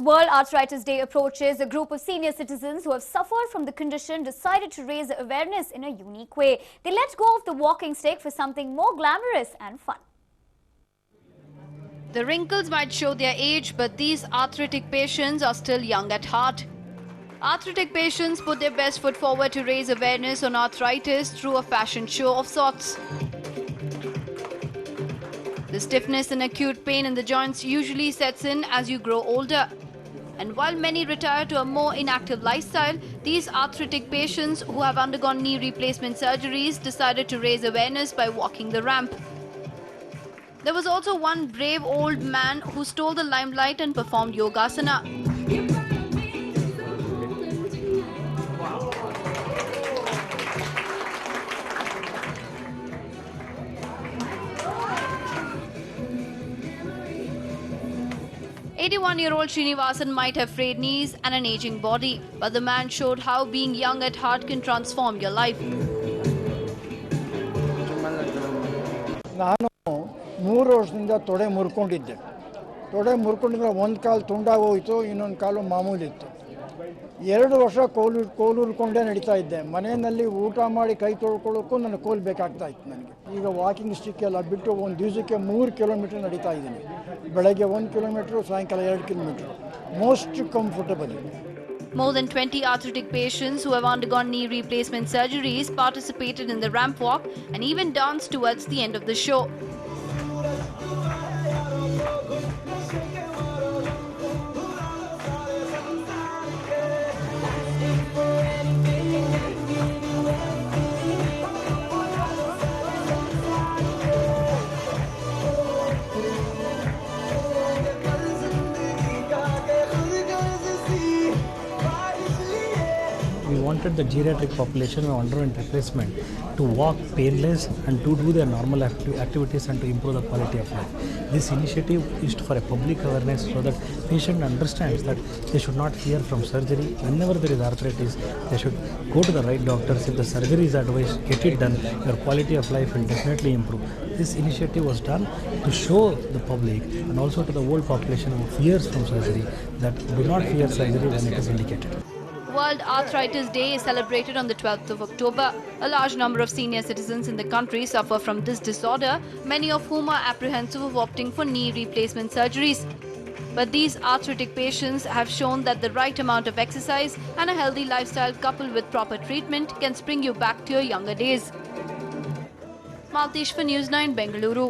World Arthritis Day approaches, a group of senior citizens who have suffered from the condition decided to raise awareness in a unique way. They let go of the walking stick for something more glamorous and fun. The wrinkles might show their age, but these arthritic patients are still young at heart. Arthritic patients put their best foot forward to raise awareness on arthritis through a fashion show of sorts. The stiffness and acute pain in the joints usually sets in as you grow older. And while many retire to a more inactive lifestyle, these arthritic patients who have undergone knee replacement surgeries decided to raise awareness by walking the ramp. There was also one brave old man who stole the limelight and performed yogasana. 81-year-old Srinivasan might have frayed knees and an aging body, but the man showed how being young at heart can transform your life. ನಾನು 3 ವರ್ಷದಿಂದ ತೊಡೆ ಮುರ್ಕೊಂಡಿದ್ದೆ. ತೊಡೆ ಮುರ್ಕೊಂಡಿದ್ರೆ ಒಂದು ಕಾಲು ತುಂಡಾಗೋಯಿತು, ಇನ್ನೊಂದು ಕಾಲು ಮಾಮೂಲಿತ್ತು. 2 ವರ್ಷ ಕೋಲುರ್ಕೊಂಡೇ ನಡೀತಾ ಇದ್ದೆ. ಮನೆಯಲ್ಲಿ ಊಟ ಮಾಡಿ ಕೈ ತೊಳ್ಕೊಳ್ಳೋಕ್ಕೂ ನನಗೆ ಕೋಲು ಬೇಕಾಗ್ತಾ ಇತ್ತು ನನಗೆ. ಈಗ ವಾಕಿಂಗ್ ಸ್ಟಿಕ್ ಎಲ್ಲ ಬಿಟ್ಟು ಒಂದು ದಿವಸಕ್ಕೆ 3 ಕಿಲೋಮೀಟರ್ ನಡೀತಾ ಇದ್ದೀನಿ. ಬೆಳಗ್ಗೆ 1 ಕಿಲೋಮೀಟರ್, ಸಾಯಂಕಾಲ 2 kilometre. Most comfortable. More than 20 arthritic patients who have undergone knee replacement surgeries participated in the ramp walk and even danced towards the end of the show. We wanted the geriatric population who underwent replacement to walk painless and to do their normal activities and to improve the quality of life. This initiative is for a public awareness so that patient understands that they should not fear from surgery. Whenever there is arthritis, they should go to the right doctors. If the surgery is advised, get it done. Your quality of life will definitely improve. This initiative was done to show the public and also to the whole population who fears from surgery that do not fear surgery when it is indicated. World Arthritis Day is celebrated on the 12th of October. A large number of senior citizens in the country suffer from this disorder, many of whom are apprehensive of opting for knee replacement surgeries. But these arthritic patients have shown that the right amount of exercise and a healthy lifestyle coupled with proper treatment can spring you back to your younger days. Maltesh for News 9, Bengaluru.